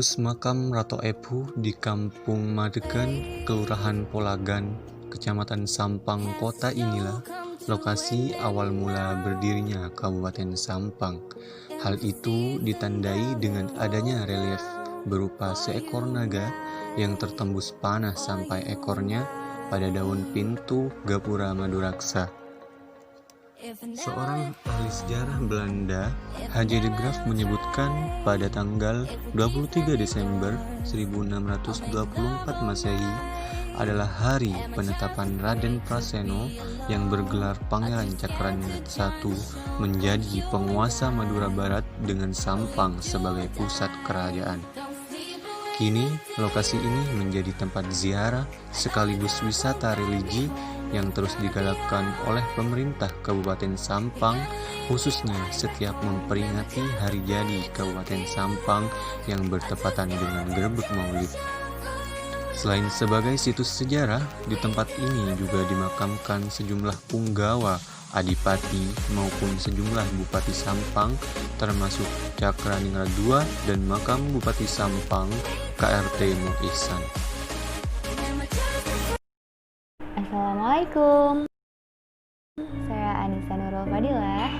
Situs makam Rato Ephu di Kampung Madegan, Kelurahan Polagan, Kecamatan Sampang Kota inilah lokasi awal mula berdirinya Kabupaten Sampang. Hal itu ditandai dengan adanya relief berupa seekor naga yang tertembus panah sampai ekornya pada daun pintu Gapura Maduraksa. Seorang ahli sejarah Belanda, H.J. de Graaf, menyebutkan pada tanggal 23 Desember 1624 Masehi adalah hari penetapan Raden Praseno yang bergelar Pangeran Cakraningrat I menjadi penguasa Madura Barat dengan Sampang sebagai pusat kerajaan. Kini, lokasi ini menjadi tempat ziarah sekaligus wisata religi yang terus digalakkan oleh pemerintah Kabupaten Sampang, khususnya setiap memperingati hari jadi Kabupaten Sampang yang bertepatan dengan Grebek Maulid. Selain sebagai situs sejarah, di tempat ini juga dimakamkan sejumlah punggawa adipati maupun sejumlah bupati Sampang, termasuk Cakraningrat II dan makam Bupati Sampang KRT Mo Ihsan. Assalamualaikum, saya Anissa Nurul Fadilah.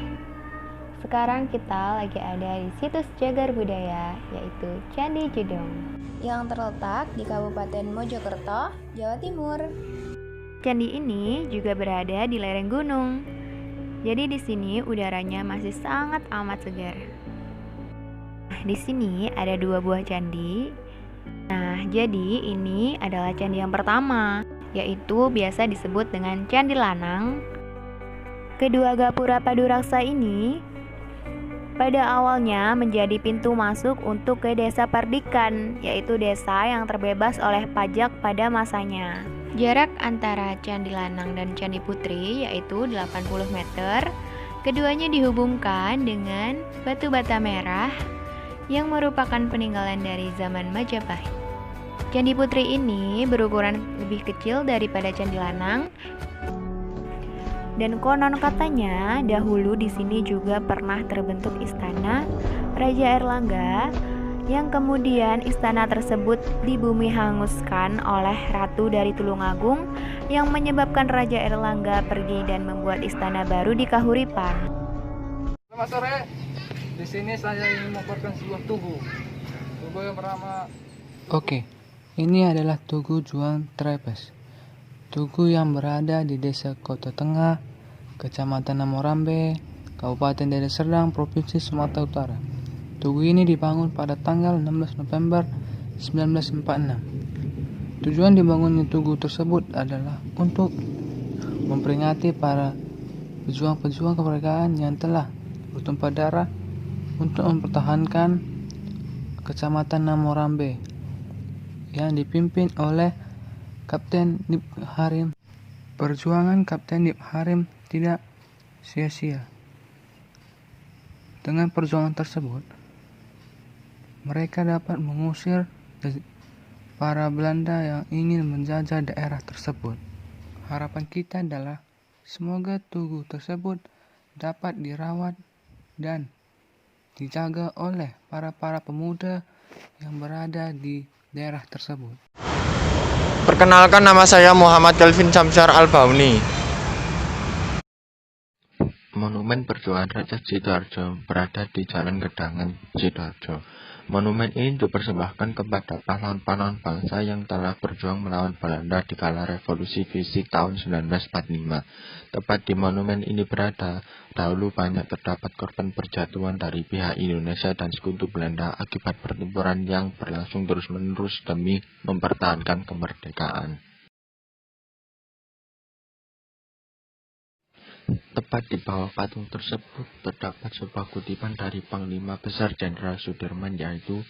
Sekarang kita lagi ada di situs Jagar Budaya, yaitu Candi Jedong, yang terletak di Kabupaten Mojokerto, Jawa Timur. Candi ini juga berada di lereng gunung, jadi di sini udaranya masih sangat amat segar. Di sini ada 2 buah candi. Nah, jadi ini adalah candi yang pertama, yaitu biasa disebut dengan Candi Lanang. Kedua Gapura Paduraksa ini pada awalnya menjadi pintu masuk untuk ke Desa Perdikan, yaitu desa yang terbebas oleh pajak pada masanya. Jarak antara Candi Lanang dan Candi Putri yaitu 80 meter. Keduanya dihubungkan dengan batu bata merah yang merupakan peninggalan dari zaman Majapahit. Candi Putri ini berukuran lebih kecil daripada Candi Lanang, dan konon katanya dahulu di sini juga pernah terbentuk istana Raja Airlangga, yang kemudian istana tersebut dibumi hanguskan oleh Ratu dari Tulungagung, yang menyebabkan Raja Airlangga pergi dan membuat istana baru di Kahuripan. Selamat sore. Di sini saya ingin melaporkan sebuah tugu yang bernama Ini adalah Tugu Juang Trepes. Tugu yang berada di Desa Kota Tengah, Kecamatan Namorambe, Kabupaten Deli Serdang, Provinsi Sumatera Utara. Tugu ini dibangun pada tanggal 16 November 1946. Tujuan dibangunnya tugu tersebut adalah untuk memperingati para pejuang-pejuang kemerdekaan yang telah bertumpah darah untuk mempertahankan Kecamatan Namorambe yang dipimpin oleh Kapten Nip Harim. Perjuangan Kapten Nip Harim tidak sia-sia. Dengan perjuangan tersebut, mereka dapat mengusir para Belanda yang ingin menjajah daerah tersebut. Harapan kita adalah semoga tugu tersebut dapat dirawat dan dijaga oleh para pemuda yang berada di daerah tersebut. Perkenalkan, nama saya Muhammad Kelvin Samsyar Al-Bauni. Monumen Perjuangan Rakyat Sidoarjo berada di Jalan Gedangan, Sidoarjo. Monumen ini dipersembahkan kepada pahlawan-pahlawan bangsa yang telah berjuang melawan Belanda di kala revolusi fisik tahun 1945. Tepat di monumen ini berada, dahulu banyak terdapat korban perjatuhan dari pihak Indonesia dan sekutu Belanda akibat pertempuran yang berlangsung terus-menerus demi mempertahankan kemerdekaan. Tepat di bawah patung tersebut terdapat sebuah kutipan dari Panglima Besar Jenderal Sudirman, yaitu,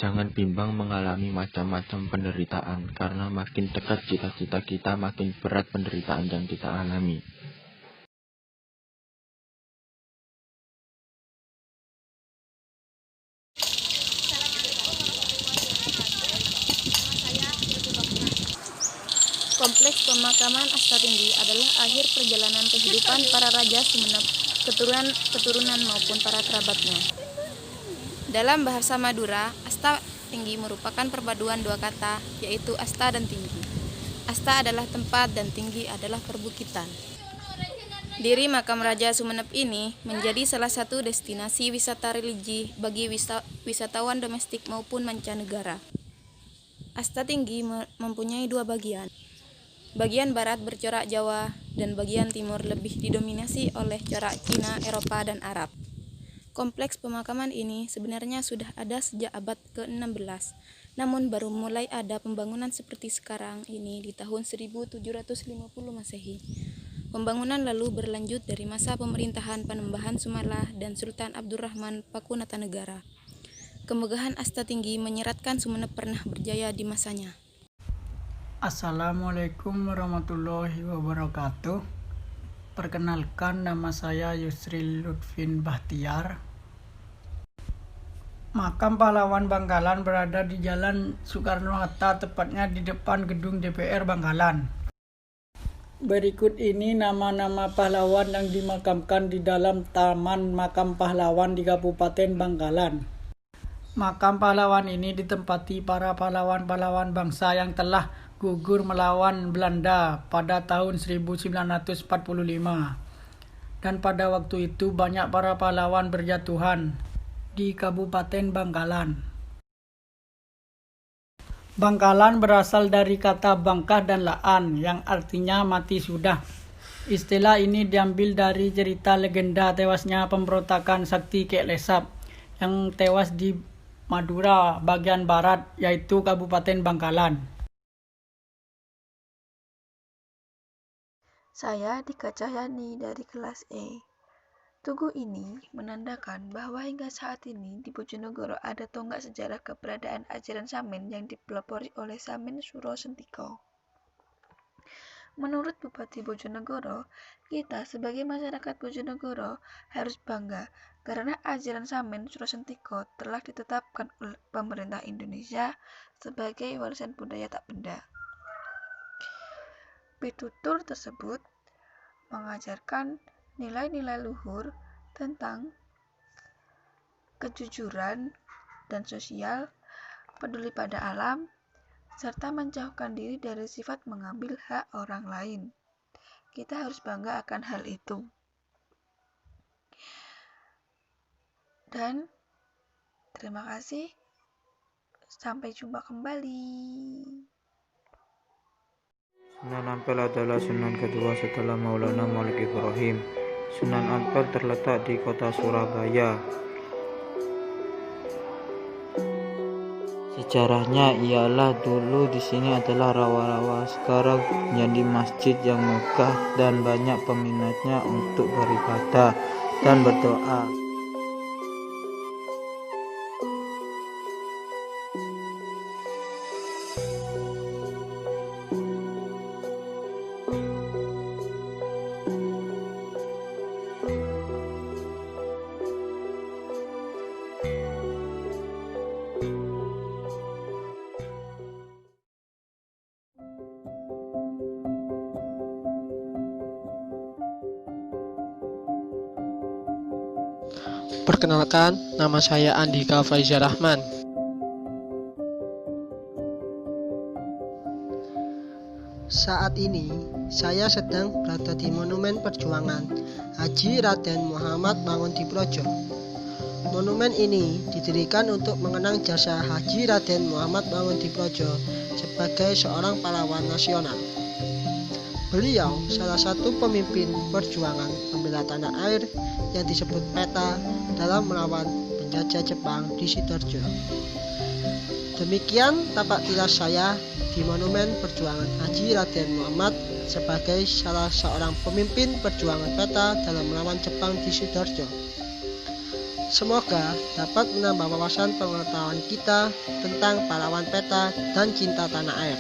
"Jangan bimbang mengalami macam-macam penderitaan, karena makin dekat cita-cita kita, makin berat penderitaan yang kita alami." Kompleks pemakaman Astatinggi adalah akhir perjalanan kehidupan para raja Sumenep, keturunan maupun para kerabatnya. Dalam bahasa Madura, Tinggi merupakan perpaduan dua kata, yaitu asta dan tinggi. Asta adalah tempat dan tinggi adalah perbukitan. Diri makam Raja Sumenep ini menjadi salah satu destinasi wisata religi bagi wisatawan domestik maupun mancanegara. Asta tinggi mempunyai dua bagian. Bagian barat bercorak Jawa dan bagian timur lebih didominasi oleh corak Cina, Eropa, dan Arab. Kompleks pemakaman ini sebenarnya sudah ada sejak abad ke-16, namun baru mulai ada pembangunan seperti sekarang ini di tahun 1750 Masehi. Pembangunan lalu berlanjut dari masa pemerintahan Panembahan Sumalah dan Sultan Abdurrahman Pakunatanegara. Kemegahan asta tinggi menyeratkan Sumenep pernah berjaya di masanya. Assalamualaikum warahmatullahi wabarakatuh. Perkenalkan, nama saya Yusril Lutfin Bahtiar. Makam pahlawan Bangkalan berada di Jalan Soekarno-Hatta, tepatnya di depan gedung DPR Bangkalan. Berikut ini nama-nama pahlawan yang dimakamkan di dalam Taman Makam Pahlawan di Kabupaten Bangkalan. Makam pahlawan ini ditempati para pahlawan-pahlawan bangsa yang telah gugur melawan Belanda pada tahun 1945. Dan pada waktu itu banyak para pahlawan berjatuhan di Kabupaten Bangkalan. Bangkalan berasal dari kata bangkah dan laan yang artinya mati sudah. Istilah ini diambil dari cerita legenda tewasnya pemberontakan Sakti Kek Lesap yang tewas di Madura bagian barat, yaitu Kabupaten Bangkalan. Saya Dika Cahyani dari kelas E. Tugu ini menandakan bahwa hingga saat ini di Bojonegoro ada tonggak sejarah keberadaan ajaran Samin yang dipelopori oleh Samin Suro Sentiko. Menurut Bupati Bojonegoro, kita sebagai masyarakat Bojonegoro harus bangga karena ajaran Samin Suro Sentiko telah ditetapkan oleh pemerintah Indonesia sebagai warisan budaya tak benda. Pitutur tersebut mengajarkan nilai-nilai luhur tentang kejujuran dan sosial, peduli pada alam, serta menjauhkan diri dari sifat mengambil hak orang lain. Kita harus bangga akan hal itu. Dan terima kasih. Sampai jumpa kembali. Sunan Ampel adalah sunan kedua setelah Maulana Malik Ibrahim. Sunan Ampel terletak di kota Surabaya. Sejarahnya ialah dulu di sini adalah rawa-rawa, sekarang menjadi masjid yang megah dan banyak peminatnya untuk beribadah dan berdoa. Perkenalkan, nama saya Andika Faizar Rahman. Saat ini, saya sedang berada di Monumen Perjuangan Haji Raden Muhammad Mangunkusumo. Monumen ini didirikan untuk mengenang jasa Haji Raden Muhammad Mangunkusumo sebagai seorang pahlawan nasional. Beliau salah satu pemimpin perjuangan pembela tanah air yang disebut PETA dalam melawan penjajah Jepang di Sidoarjo. Demikian tapak tilas saya di Monumen Perjuangan Haji Raden Muhammad sebagai salah seorang pemimpin perjuangan PETA dalam melawan Jepang di Sidoarjo. Semoga dapat menambah wawasan pengetahuan kita tentang pahlawan PETA dan cinta tanah air.